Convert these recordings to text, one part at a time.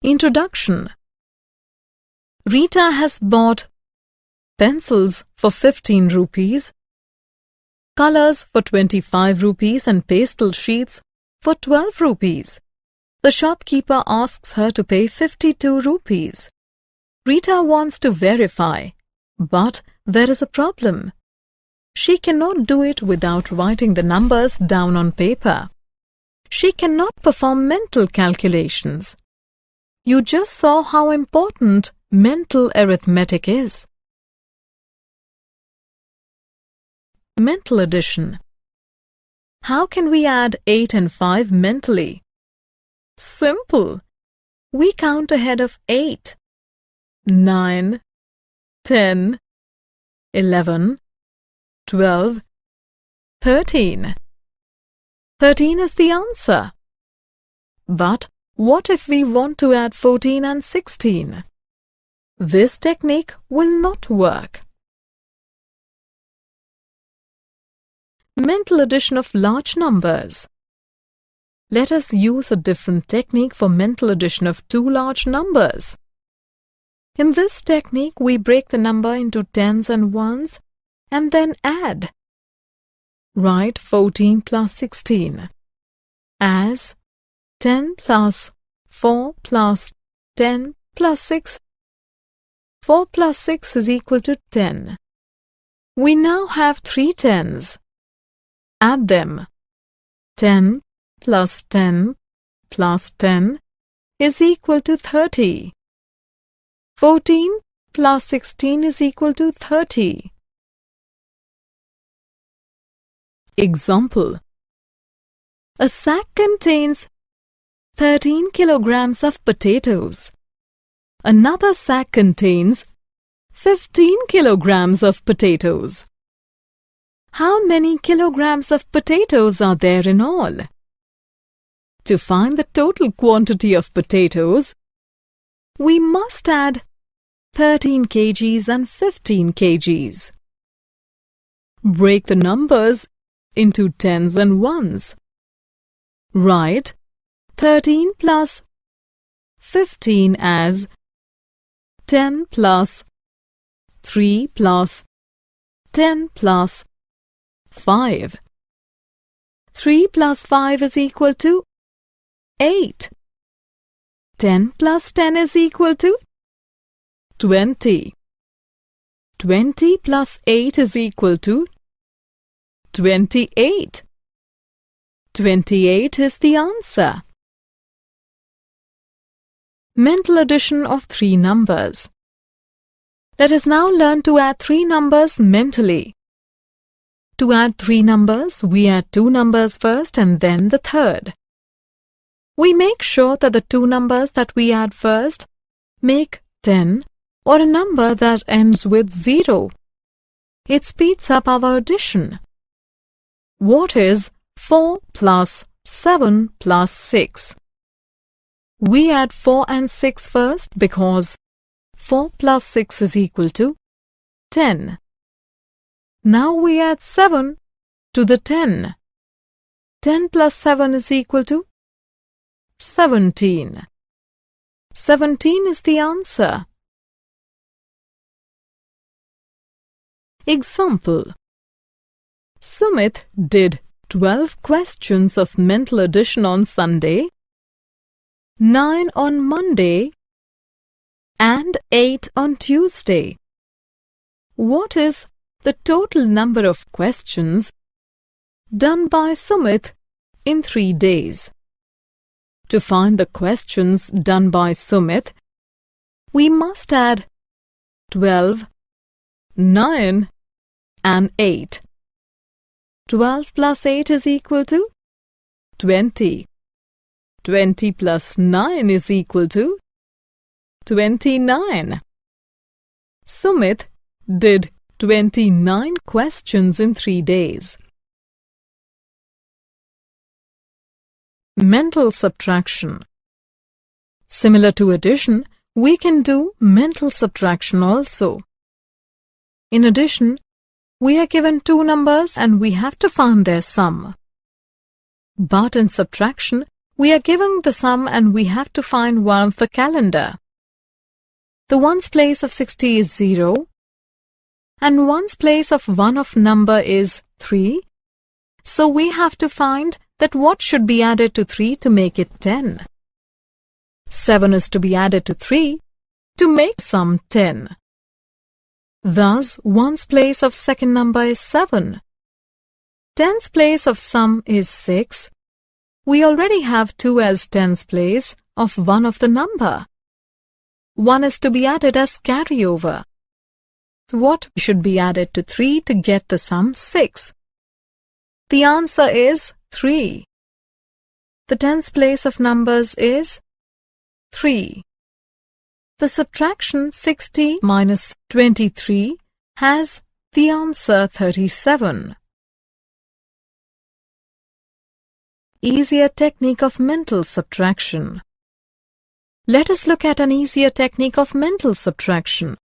Introduction. Rita has bought pencils for 15 rupees, colors for 25 rupees and pastel sheets for 12 rupees. The shopkeeper asks her to pay 52 rupees. Rita wants to verify, but there is a problem. She cannot do it without writing the numbers down on paper. She cannot perform mental calculations. You just saw how important mental arithmetic is. Mental addition. How can we add 8 and 5 mentally? Simple. We count ahead of 8. 9, 10, 11, 12, 13. 13 is the answer. But what if we want to add 14 and 16? This technique will not work. Mental addition of large numbers. Let us use a different technique for mental addition of two large numbers. In this technique, we break the number into tens and ones and then add. Write 14 plus 16 as 10 plus 4 plus 10 plus 6. 4 plus 6 is equal to 10. We now have 3 tens. Add them. 10 plus 10 plus 10 is equal to 30. 14 plus 16 is equal to 30. Example. A sack contains 13 kilograms of potatoes. Another sack contains 15 kilograms of potatoes. How many kilograms of potatoes are there in all? To find the total quantity of potatoes, we must add 13 kgs and 15 kgs. Break the numbers into tens and ones. Write 13 plus 15 as 10 plus 3 plus 10 plus 5. 3 plus 5 is equal to 8. 10 plus 10 is equal to 20. 20 plus 8 is equal to 28. 28 is the answer. Mental addition of three numbers. Let us now learn to add three numbers mentally. To add three numbers, we add two numbers first and then the third. We make sure that the two numbers that we add first make 10 or a number that ends with 0. It speeds up our addition. What is 4 plus 7 plus 6? We add 4 and 6 first because 4 plus 6 is equal to 10. Now we add 7 to the 10. 10 plus 7 is equal to 17. 17 is the answer. Example. Sumit did 12 questions of mental addition on Sunday, 9 on Monday, and 8 on Tuesday. What is the total number of questions done by Sumit in 3 days? To find the questions done by Sumit, we must add 12, 9, and 8. 12 plus 8 is equal to 20. 20 plus 9 is equal to 29. Sumit did 29 questions in 3 days. Mental subtraction. Similar to addition, we can do mental subtraction also. In addition, we are given two numbers and we have to find their sum. But in subtraction, We are given the sum and we have to find one of the calendar. The ones place of 60 is 0 and ones place of one of number is 3. So we have to find that what should be added to 3 to make it 10. 7 is to be added to 3 to make sum 10. Thus, ones place of second number is 7. Tens place of sum is 6. We already have 2 as tens place of one of the number. 1 is to be added as carryover. What should be added to 3 to get the sum 6? The answer is 3. The tens place of numbers is 3. The subtraction 60 minus 23 has the answer 37. Easier technique of mental subtraction. Let us look at an easier technique of mental subtraction.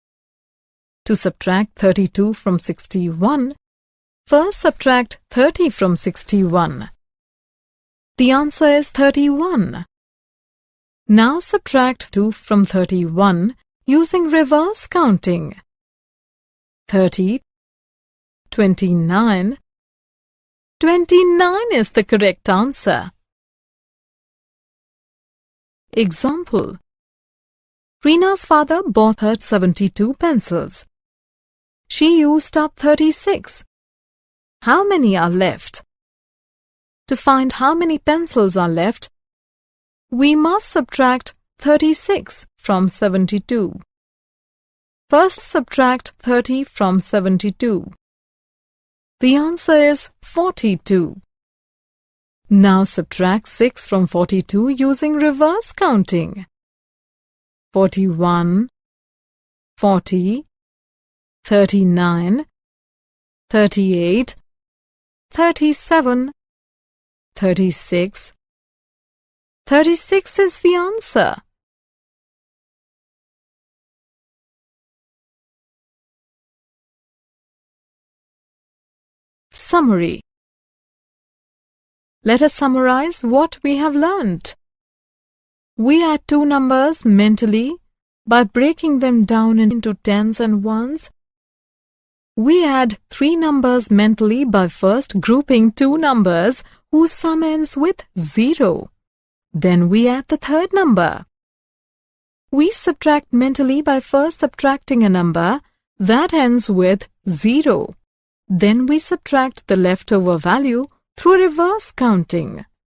To subtract 32 from 61, first subtract 30 from 61. The answer is 31. Now subtract 2 from 31 using reverse counting. 30, 29. 29 is the correct answer. Example. Reena's father bought her 72 pencils. She used up 36. How many are left? To find how many pencils are left, we must subtract 36 from 72. First subtract 30 from 72. The answer is 42. Now subtract 6 from 42 using reverse counting. 41, 40, 39, 38, 37, 36. 36 is the answer. Summary. Let us summarize what we have learnt. We add two numbers mentally by breaking them down into tens and ones. We add three numbers mentally by first grouping two numbers whose sum ends with 0. Then we add the third number. We subtract mentally by first subtracting a number that ends with 0. Then we subtract the leftover value through reverse counting.